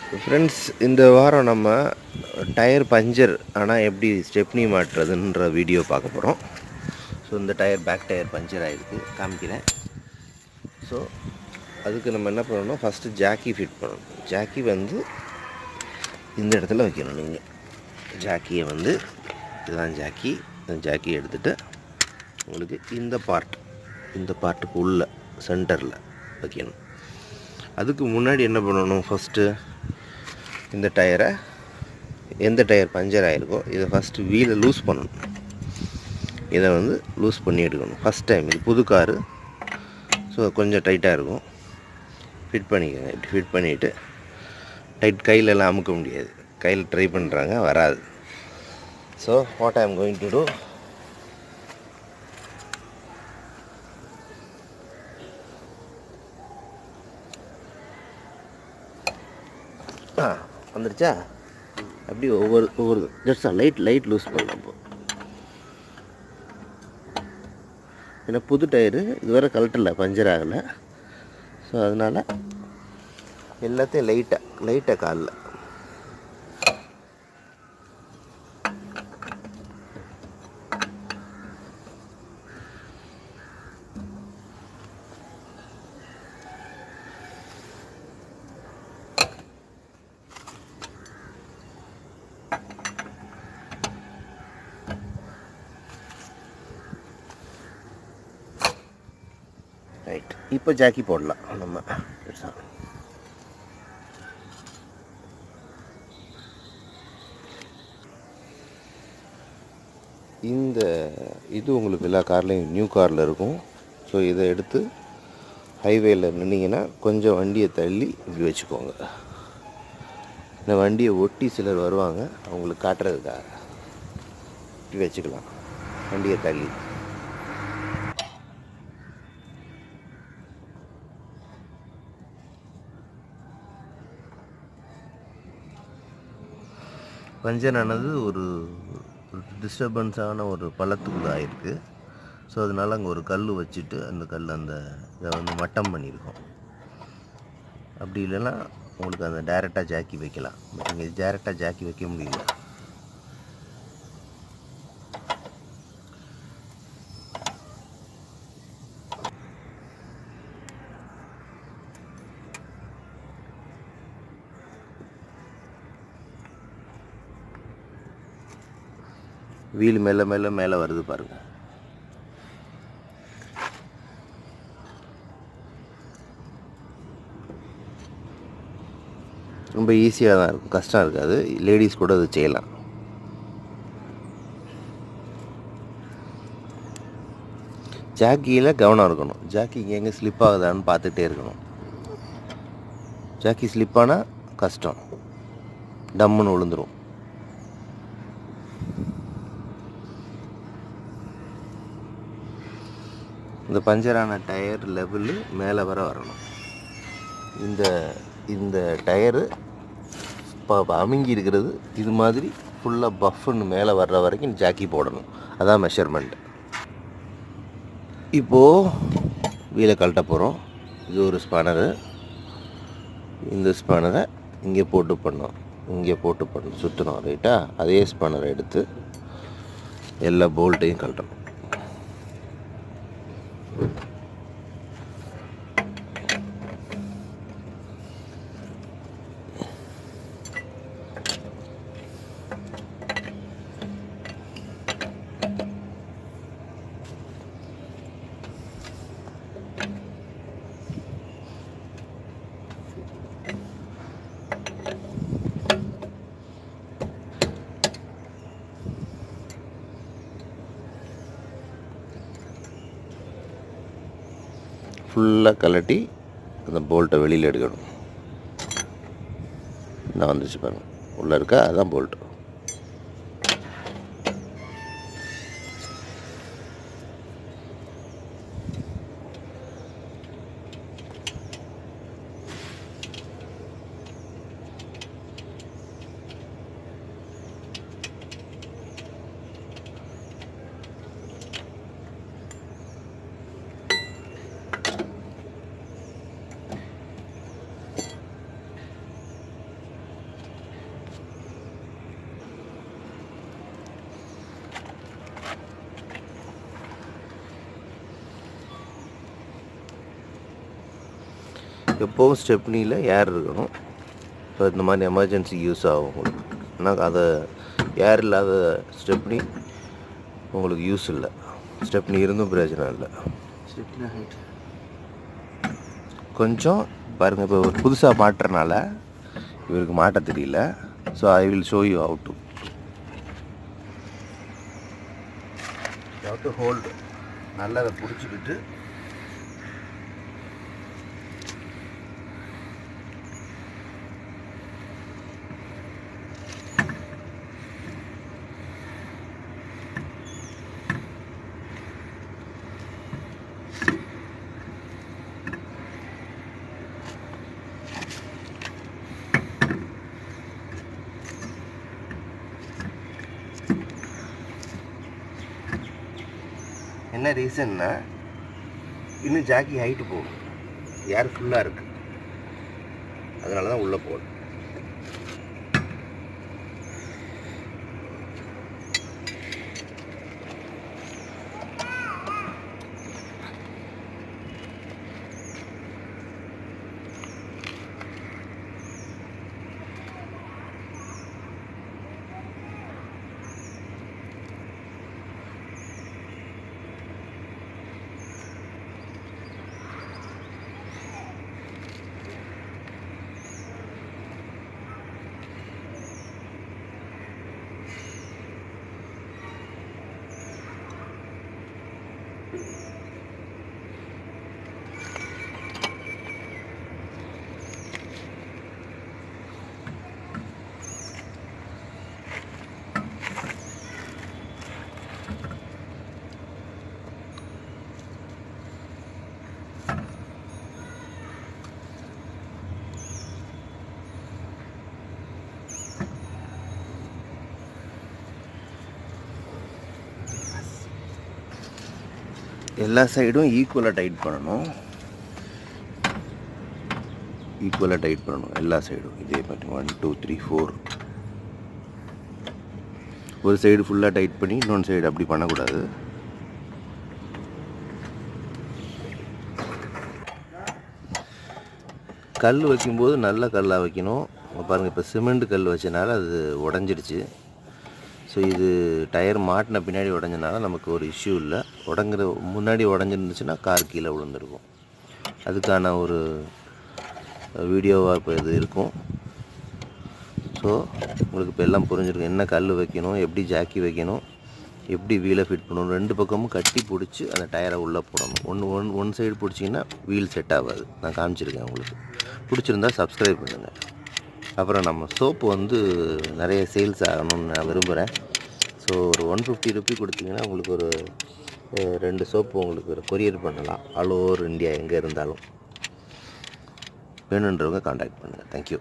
Friends, இந்த வாரம் நம்ம டயர் பஞ்சர் ஆனால் எப்படி ஸ்டெப்னி மாட்டுறதுன்ற வீடியோ பார்க்க போகிறோம். ஸோ இந்த டயர் பேக் டயர் பஞ்சர் ஆகிருக்கு, காமிக்கிறேன். ஸோ அதுக்கு நம்ம என்ன பண்ணணும், ஃபஸ்ட்டு ஜாக்கி ஃபிட் பண்ணணும். ஜாக்கி வந்து இந்த இடத்துல வைக்கணும். நீங்கள் ஜாக்கியை வந்து இதுதான் ஜாக்கி. இந்த ஜாக்கியை எடுத்துகிட்டு உங்களுக்கு இந்த பார்ட்டுக்கு உள்ள சென்டரில் வைக்கணும். அதுக்கு முன்னாடி என்ன பண்ணணும், ஃபஸ்ட்டு இந்த டயரை, எந்த டயர் பஞ்சர் ஆகிருக்கோ இதை ஃபஸ்ட்டு வீலை லூஸ் பண்ணணும். இதை வந்து லூஸ் பண்ணி எடுக்கணும் ஃபஸ்ட் டைம். இது புது காரு, ஸோ கொஞ்சம் டைட்டாக இருக்கும். ஃபிட் பண்ணிக்கோங்க. இப்படி ஃபிட் பண்ணிவிட்டு டைட் கையிலலாம் அமுக்க முடியாது. கையில் ட்ரை பண்ணுறாங்க, வராது. So what I am going to do, வந்துருச்சா? அப்படி ஒவ்வொரு ஜஸ்ட் லைட் லூஸ் பண்ணலாம். இப்போ ஏன்னா புது டயரு இதுவரை கழட்டலை, பஞ்சர் ஆகலை. ஸோ அதனால் எல்லாத்தையும் லைட்டாக காலில் ரைட். இப்போ ஜாக்கி போடலாம் நம்ம. இந்த இது உங்களுக்கு எல்லா கார்லேயும் நியூ காரில் இருக்கும். ஸோ இதை எடுத்து ஹைவேயில் நின்னீங்கன்னா கொஞ்சம் வண்டியை தள்ளி இப்படி வச்சுக்கோங்க. இந்த வண்டியை ஒட்டி சிலர் வருவாங்க, அவங்களுக்கு காட்டுறதுக்காக இப்படி வச்சுக்கலாம் வண்டியை தள்ளி. பஞ்சர் ஆனது ஒரு டிஸ்டர்பன்ஸான ஒரு பள்ளத்துக்குள்ளே ஆகிருக்கு. ஸோ அதனால் அங்கே ஒரு கல் வச்சுட்டு அந்த இதை வந்து மட்டம் பண்ணியிருக்கோம். அப்படி இல்லைன்னா உங்களுக்கு அந்த டைரெக்டாக ஜாக்கி வைக்கலாம். பட் இங்கே டைரெக்டாக ஜாக்கி வைக்க முடியல. வீல் மேலே வருது பாருங்கள். ரொம்ப ஈஸியாக தான் இருக்கும், கஷ்டம் இருக்காது. லேடிஸ் கூட அது செய்யலாம். ஜாக்கியில் கவனம் இருக்கணும். ஜாக்கி எங்கே ஸ்லிப் ஆகுதான்னு பார்த்துட்டே இருக்கணும். ஜாக்கி ஸ்லிப்பானால் கஷ்டம், டம்முன்னு விழுந்துடும். இந்த பஞ்சரான டயர் லெவலு மேலே வர வரணும். இந்த டயரு இப்போ அமுங்கி இருக்கிறது இது மாதிரி ஃபுல்லாக பஃப்னு மேலே வர்ற வரைக்கும் ஜாக்கி போடணும். அதான் மெஷர்மெண்ட். இப்போது வீலை கழட்ட போகிறோம். இது ஒரு ஸ்பானரு. இந்த ஸ்பானரை இங்கே போட்டு பண்ணோம் சுற்றணும். ரைட்டா? அதே ஸ்பானரை எடுத்து எல்லா போல்ட்டையும் கழட்டணும். ஃபுல்லாக கழட்டி அந்த போல்ட்டை வெளியில் எடுக்கணும். நான் வந்துச்சு பாருங்கள், உள்ளே இருக்கா, அதுதான் போல்ட்டு. எப்போவும் ஸ்டெப்னியில் ஏர் இருக்கணும். ஸோ இந்த மாதிரி எமர்ஜென்சி யூஸ் ஆகும் உங்களுக்கு. ஆனால் அதை ஏர் இல்லாத ஸ்டெப்னி உங்களுக்கு யூஸ் இல்லை. ஸ்டெப்னி இருந்தும் பிரயோஜனம் இல்லை. கொஞ்சம் பாருங்கள், இப்போ ஒரு புதுசாக மாட்டுறனால இவருக்கு மாட்ட தெரியல. So I will show you how to hold. நல்லா அதை பிடிச்சிக்கிட்டு என்ன ரீசன்னா இன்னும் ஜாக்கி ஹைட்டு போகும், ஏர் ஃபுல்லாக இருக்குது, அதனால தான் உள்ளே போகுது. எல்லா சைடும் ஈக்குவலாக டைட் பண்ணணும். எல்லா சைடும் இதே மாதிரி 1 2 3 4. ஒரு சைடு ஃபுல்லாக டைட் பண்ணி இன்னொன்று சைடு அப்படி பண்ணக்கூடாது. கல் வைக்கும்போது நல்ல கல்லாக வைக்கணும். பாருங்கள், இப்போ சிமெண்ட் கல் வச்சனால அது உடஞ்சிடுச்சு. ஸோ இது டயர் மாட்டின பின்னாடி உடஞ்சனால நமக்கு ஒரு இஷ்யூ இல்லை. முன்னாடி உடஞ்சிருந்துச்சுன்னா கார் கீழே விழுந்துருக்கும். அதுக்கான ஒரு வீடியோவாக இப்போ இது இருக்கும். ஸோ உங்களுக்கு இப்போ எல்லாம் புரிஞ்சிருக்கும், என்ன கல் வைக்கணும், எப்படி ஜாக்கி வைக்கணும், எப்படி வீலை ஃபிட் பண்ணணும். 2 பக்கமும் கட்டி பிடிச்சி அந்த டயரை உள்ளே போடணும். ஒன் சைடு பிடிச்சிங்கன்னா வீல் செட் ஆகாது. நான் காமிச்சிருக்கேன் உங்களுக்கு. பிடிச்சிருந்தா சப்ஸ்கிரைப் பண்ணுங்கள். அப்புறம் நம்ம சோப்பு நிறைய சேல்ஸ் ஆகணும்னு நான் விரும்புகிறேன். ஸோ ஒரு 150 ரூபி கொடுத்தீங்கன்னா உங்களுக்கு ஒரு 2 சோப்பு உங்களுக்கு கொரியர் பண்ணலாம். ஆல் ஓவர் இந்தியா எங்கே இருந்தாலும். வேணுன்றவங்க கான்டாக்ட் பண்ணுங்கள். தேங்க்யூ.